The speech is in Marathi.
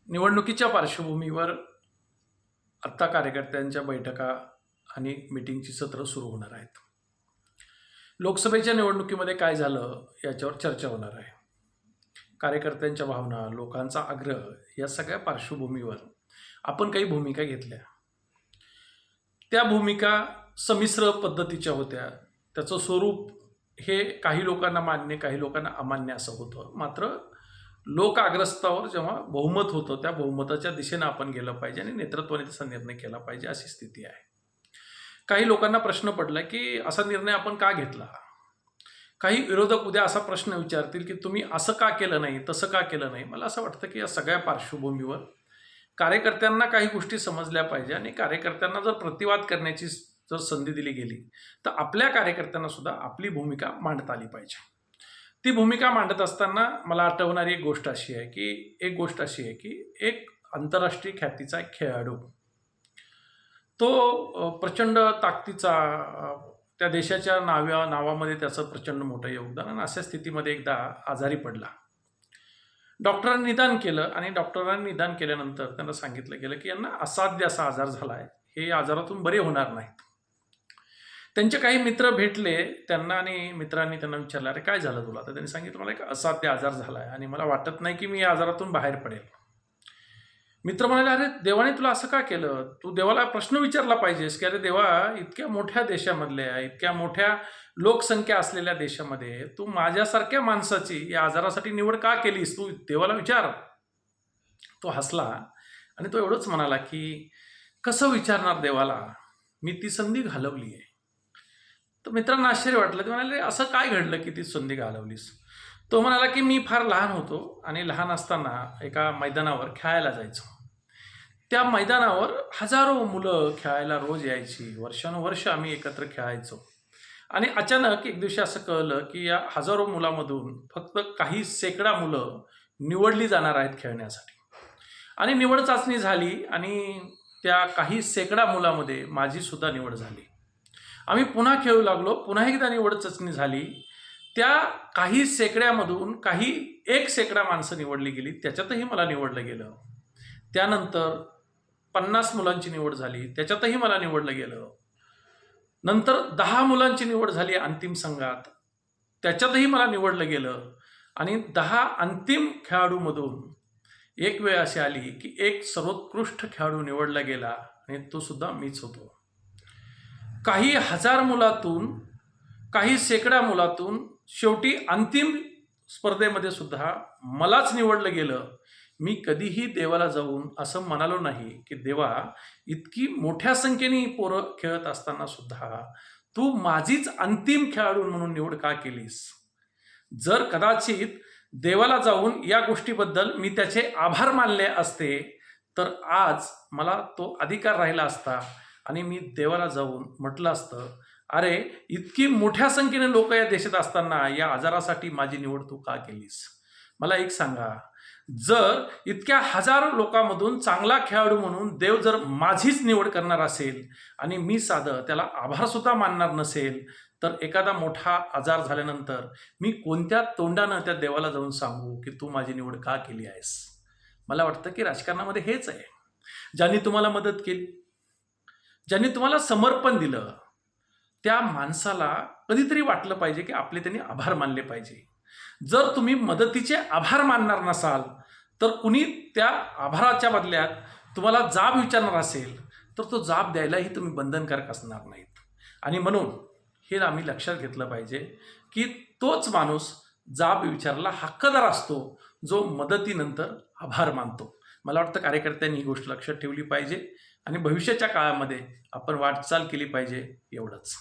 निवडणुकीच्या पार्श्वभूमीवर आत्ता कार्यकर्त्यांच्या बैठका आणि मीटिंगची सत्र सुरू होणार आहेत. लोकसभेच्या निवडणुकीमध्ये काय झालं याच्यावर चर्चा होणार आहे. कार्यकर्त्यांच्या भावना, लोकांचा आग्रह या सगळ्या पार्श्वभूमीवर आपण काही भूमिका घेतल्या. त्या भूमिका संमिश्र पद्धतीच्या होत्या. त्याचं स्वरूप हे काही लोकांना मान्य, काही लोकांना अमान्य असं होतं. मात्र लोक आग्रस्तावर जेव्हा बहुमत होतं त्या बहुमताच्या दिशेनं आपण गेलं पाहिजे आणि नेतृत्वाने त्याचा निर्णय केला पाहिजे अशी स्थिती आहे. काही लोकांना प्रश्न पडला की असा निर्णय आपण का घेतला. काही विरोधक उद्या असा प्रश्न विचारतील की तुम्ही असं का केलं नाही, तसं का केलं नाही. मला असं वाटतं की या सगळ्या पार्श्वभूमीवर कार्यकर्त्यांना काही गोष्टी समजल्या पाहिजे आणि कार्यकर्त्यांना जर प्रतिवाद करण्याची जर संधी दिली गेली तर आपल्या कार्यकर्त्यांना सुद्धा आपली भूमिका मांडता आली पाहिजे. ती भूमिका मांडत असताना मला आठवणारी एक गोष्ट अशी आहे की एक आंतरराष्ट्रीय ख्यातीचा एक खेळाडू, तो प्रचंड ताकदीचा, त्या देशाच्या नावामध्ये त्याचं प्रचंड मोठं योगदान, आणि अशा स्थितीमध्ये एकदा आजारी पडला. डॉक्टरांनी निदान केलं आणि डॉक्टरांनी निदान केल्यानंतर त्यांना सांगितलं गेलं की यांना असाध्य असा आजार झाला आहे, हे आजारातून बरे होणार नाहीत. त्यांचे काही मित्र भेटले त्यांना आणि मित्रांनी त्यांना विचारलं, अरे काय झालं तुला. तर त्यांनी सांगितलं, मला एक असाध्य आजार झाला आहे आणि मला वाटत नाही की मी या आजारातून बाहेर पडेल. मित्र म्हणाले, अरे देवाने तुला असं का केलं, तू देवाला प्रश्न विचारला पाहिजेस की अरे देवा, इतक्या मोठ्या देशामधल्या, इतक्या मोठ्या लोकसंख्या असलेल्या देशामध्ये तू माझ्यासारख्या माणसाची या आजारासाठी निवड का केलीस, तू देवाला विचार. तो हसला आणि तो एवढंच म्हणाला की कसं विचारणार देवाला, मी ती संधी घालवली आहे. तर मित्रांना आश्चर्य वाटलं. ते म्हणाले, असं काय घडलं की ती संधी घालवलीस. तो म्हणाला की मी फार लहान होतो आणि लहान असताना एका मैदानावर खेळायला जायचो. त्या मैदानावर हजारो मुलं खेळायला रोज यायची, वर्षानुवर्ष आम्ही एकत्र खेळायचो. आणि अचानक एक दिवशी असं कळलं की या हजारो मुलांमधून फक्त काही शेकडा मुलं निवडली जाणार आहेत खेळण्यासाठी. आणि निवड चाचणी झाली आणि त्या काही शेकडा मुलामध्ये माझी सुद्धा निवड झाली. आम्ही पुन्हा खेळू लागलो, पुन्हा एकदा निवड चाचणी झाली. त्या काही शेकड्यामधून काही 1 शेकडा माणसं निवडली गेली, त्याच्यातही मला निवडलं गेलं. त्यानंतर 50 मुलांची निवड झाली, त्याच्यातही मला निवडलं गेलं. नंतर 10 मुलांची निवड झाली अंतिम संघात, त्याच्यातही मला निवडलं गेलं. आणि 10 अंतिम खेळाडूमधून एक वेळ अशी आली की एक सर्वोत्कृष्ट खेळाडू निवडला गेला आणि तो सुद्धा मीच होतो. काही हजार मुलातून, काही शेकडा मुलातून शेवटी अंतिम स्पर्धेमध्ये सुद्धा मलाच निवडलं गेलं. मी कधीही देवाला जाऊन असं म्हणालो नाही की देवा, इतकी मोठ्या संख्येने पोरं खेळत असताना सुद्धा तू माझीच अंतिम खेळाडू म्हणून निवड का केलीस. जर कदाचित देवाला जाऊन या गोष्टीबद्दल मी त्याचे आभार मानले असते तर आज मला तो अधिकार राहिला असता आणि मी देवाला जाऊन म्हटलं असतं, अरे इतकी मोठ्या संख्येने लोक या देशात असताना या आजारासाठी माझी निवड तू का केलीस. मला एक सांगा, जर इतक्या हजारो लोकांमधून चांगला खेळाडू म्हणून देव जर माझीच निवड करणार असेल आणि मी साधं त्याला आभार सुद्धा मानणार नसेल, तर एखादा मोठा आजार झाल्यानंतर मी कोणत्या तोंडानं त्या देवाला जाऊन सांगू की तू माझी निवड का केली आहेस. मला वाटतं की राजकारणामध्ये हेच आहे. ज्यांनी तुम्हाला मदत केली, ज्यांनी तुम्हाला समर्पण दिलं, त्या माणसाला कधीतरी वाटलं पाहिजे की आपले त्यांनी आभार मानले पाहिजे. जर तुम्ही मदतीचे आभार मानणार नसाल तर कुणी त्या आभाराच्या बदल्यात तुम्हाला जाब विचारणार असेल तर तो जाब द्यायलाही तुम्ही बंधनकारक असणार नाहीत. आणि म्हणून हे आम्ही लक्षात घेतलं पाहिजे की तोच माणूस जाब विचारायला हक्कदार असतो जो मदतीनंतर आभार मानतो. मला वाटतं कार्यकर्त्यांनी ही गोष्ट लक्षात ठेवली पाहिजे आणि भविष्याच्या काळामध्ये आपण वाटचाल केली पाहिजे. एवढंच.